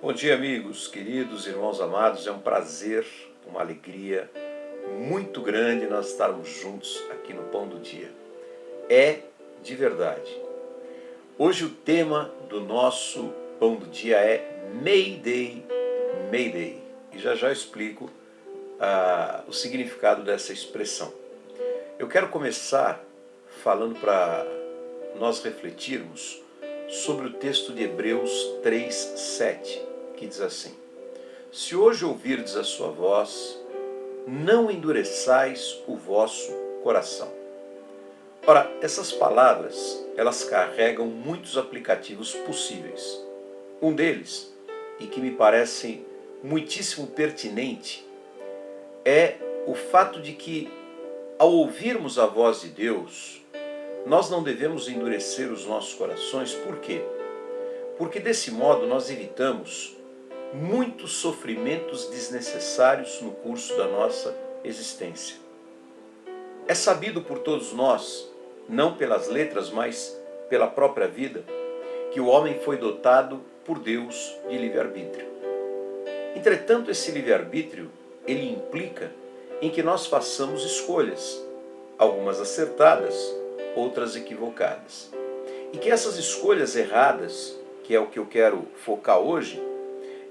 Bom dia, amigos, queridos, irmãos amados. É um prazer, uma alegria muito grande nós estarmos juntos aqui no Pão do Dia. É de verdade. Hoje o tema do nosso Pão do Dia é Mayday, Mayday. E já já explico o significado dessa expressão. Eu quero começar falando para nós refletirmos sobre o texto de Hebreus 3:7, que diz assim: Se hoje ouvirdes a sua voz, não endureçais o vosso coração. Ora, essas palavras, elas carregam muitos aplicativos possíveis. Um deles, e que me parece muitíssimo pertinente, é o fato de que, ao ouvirmos a voz de Deus, nós não devemos endurecer os nossos corações. Por quê? Porque desse modo nós evitamos muitos sofrimentos desnecessários no curso da nossa existência. É sabido por todos nós, não pelas letras, mas pela própria vida, que o homem foi dotado por Deus de livre-arbítrio. Entretanto, esse livre-arbítrio, ele implica em que nós façamos escolhas, algumas acertadas, outras equivocadas. E que essas escolhas erradas, que é o que eu quero focar hoje,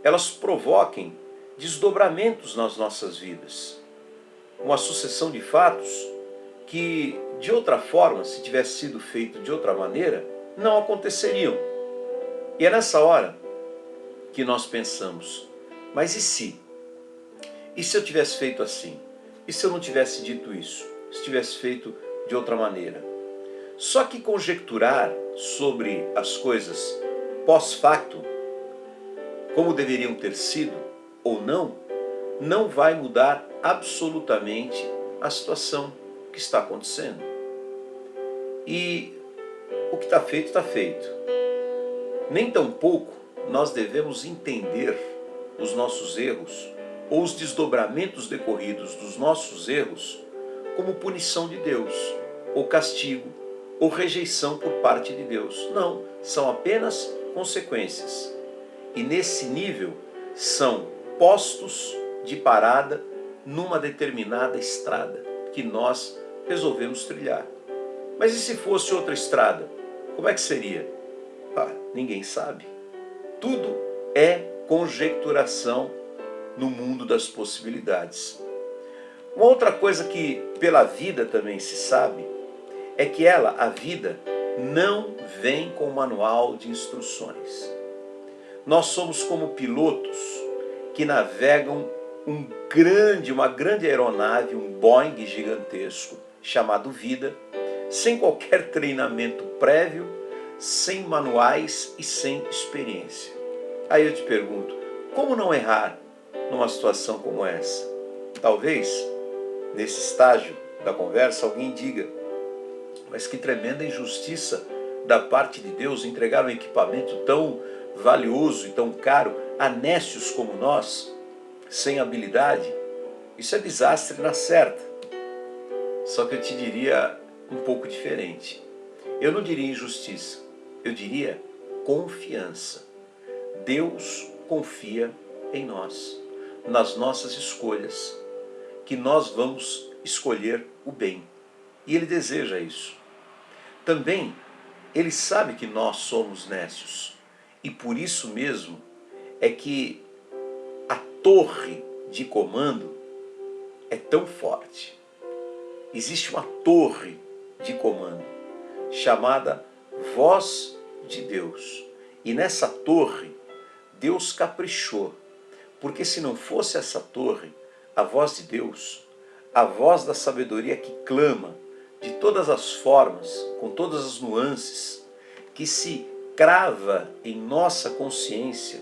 elas provoquem desdobramentos nas nossas vidas. Uma sucessão de fatos que, de outra forma, se tivesse sido feito de outra maneira, não aconteceriam. E é nessa hora que nós pensamos, mas e se? E se eu tivesse feito assim? E se eu não tivesse dito isso? Se tivesse feito de outra maneira? Só que conjecturar sobre as coisas pós-facto, como deveriam ter sido ou não, não vai mudar absolutamente a situação que está acontecendo. E o que está feito. Nem tampouco nós devemos entender os nossos erros ou os desdobramentos decorridos dos nossos erros como punição de Deus, ou castigo, ou rejeição por parte de Deus. Não, são apenas consequências. E nesse nível são postos de parada numa determinada estrada que nós resolvemos trilhar. Mas e se fosse outra estrada? Como é que seria? Ninguém sabe. Tudo é conjecturação no mundo das possibilidades. Uma outra coisa que pela vida também se sabe é que a vida, não vem com manual de instruções. Nós somos como pilotos que navegam uma grande aeronave, um Boeing gigantesco, chamado vida, sem qualquer treinamento prévio, sem manuais e sem experiência. Aí eu te pergunto, como não errar numa situação como essa? Talvez, nesse estágio da conversa, alguém diga, mas que tremenda injustiça da parte de Deus entregar um equipamento tão valioso e tão caro a nécios como nós, sem habilidade. Isso é desastre na certa. Só que eu te diria um pouco diferente. Eu não diria injustiça, eu diria confiança. Deus confia em nós, nas nossas escolhas, que nós vamos escolher o bem. E Ele deseja isso. Também, Ele sabe que nós somos nécios. E por isso mesmo é que a torre de comando é tão forte. Existe uma torre de comando chamada voz de Deus. E nessa torre, Deus caprichou. Porque se não fosse essa torre, a voz de Deus, a voz da sabedoria que clama de todas as formas, com todas as nuances, que se crava em nossa consciência,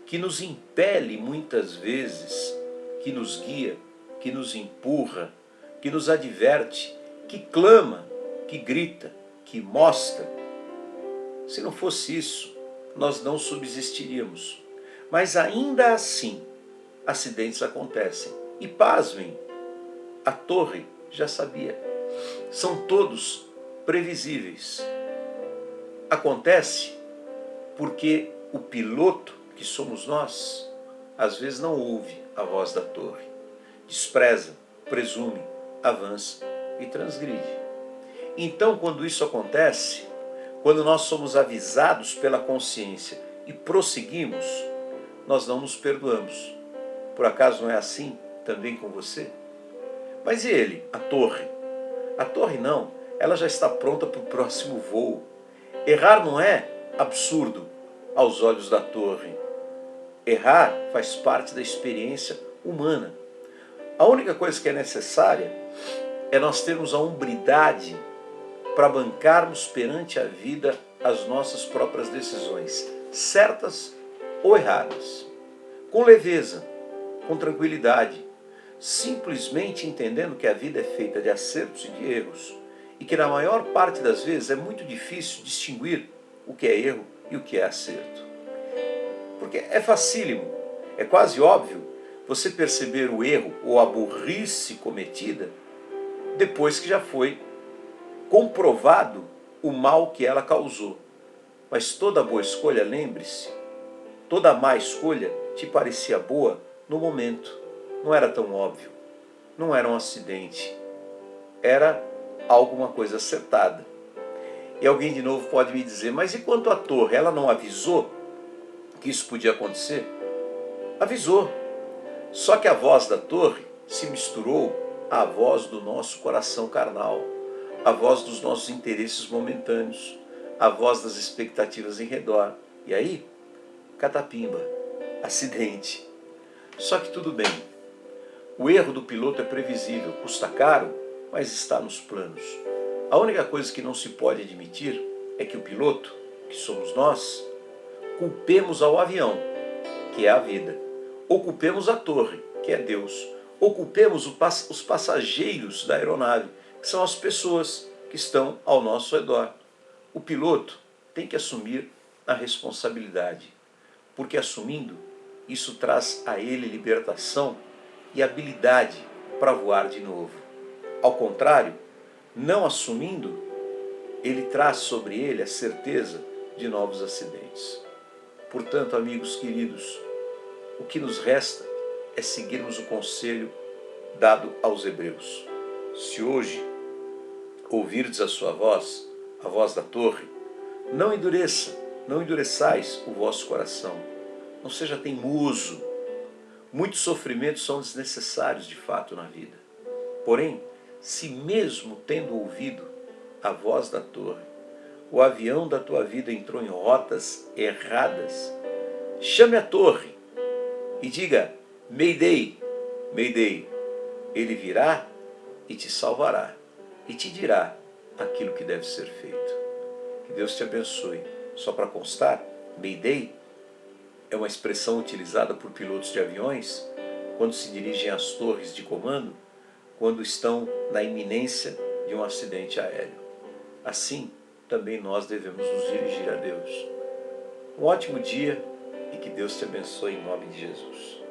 que nos impele muitas vezes, que nos guia, que nos empurra, que nos adverte, que clama, que grita, que mostra. Se não fosse isso, nós não subsistiríamos. Mas ainda assim, acidentes acontecem. E pasmem, a torre já sabia. São todos previsíveis. Acontece porque o piloto que somos nós, às vezes não ouve a voz da torre, despreza, presume, avança e transgride. Então, quando isso acontece, quando nós somos avisados pela consciência e prosseguimos, nós não nos perdoamos. Por acaso não é assim também com você? Mas e ele, a torre? A torre não, ela já está pronta para o próximo voo. Errar não é absurdo aos olhos da torre. Errar faz parte da experiência humana. A única coisa que é necessária é nós termos a hombridade para bancarmos perante a vida as nossas próprias decisões, certas ou erradas, com leveza, com tranquilidade, simplesmente entendendo que a vida é feita de acertos e de erros, e que na maior parte das vezes é muito difícil distinguir o que é erro e o que é acerto. Porque é facílimo, é quase óbvio você perceber o erro ou a burrice cometida depois que já foi comprovado o mal que ela causou. Mas toda boa escolha, lembre-se, toda má escolha te parecia boa no momento. Não era tão óbvio, não era um acidente, era alguma coisa acertada. E alguém de novo pode me dizer, mas e quanto à torre? Ela não avisou que isso podia acontecer? Avisou. Só que a voz da torre se misturou à voz do nosso coração carnal, à voz dos nossos interesses momentâneos, à voz das expectativas em redor. E aí, catapimba, acidente. Só que tudo bem. O erro do piloto é previsível, custa caro, mas está nos planos. A única coisa que não se pode admitir é que o piloto, que somos nós, culpemos ao avião, que é a vida, ou culpemos a torre, que é Deus, ou culpemos os passageiros da aeronave, que são as pessoas que estão ao nosso redor. O piloto tem que assumir a responsabilidade, porque assumindo, isso traz a ele libertação e habilidade para voar de novo. Ao contrário, não assumindo, ele traz sobre ele a certeza de novos acidentes. Portanto, amigos queridos, o que nos resta é seguirmos o conselho dado aos hebreus. Se hoje ouvirdes a sua voz, a voz da torre, não endureçais o vosso coração, não seja teimoso. Muitos sofrimentos são desnecessários de fato na vida. Porém, se mesmo tendo ouvido a voz da torre, o avião da tua vida entrou em rotas erradas, chame a torre e diga, Mayday, Mayday. Ele virá e te salvará e te dirá aquilo que deve ser feito. Que Deus te abençoe. Só para constar, Mayday é uma expressão utilizada por pilotos de aviões quando se dirigem às torres de comando, quando estão na iminência de um acidente aéreo. Assim, também nós devemos nos dirigir a Deus. Um ótimo dia e que Deus te abençoe em nome de Jesus.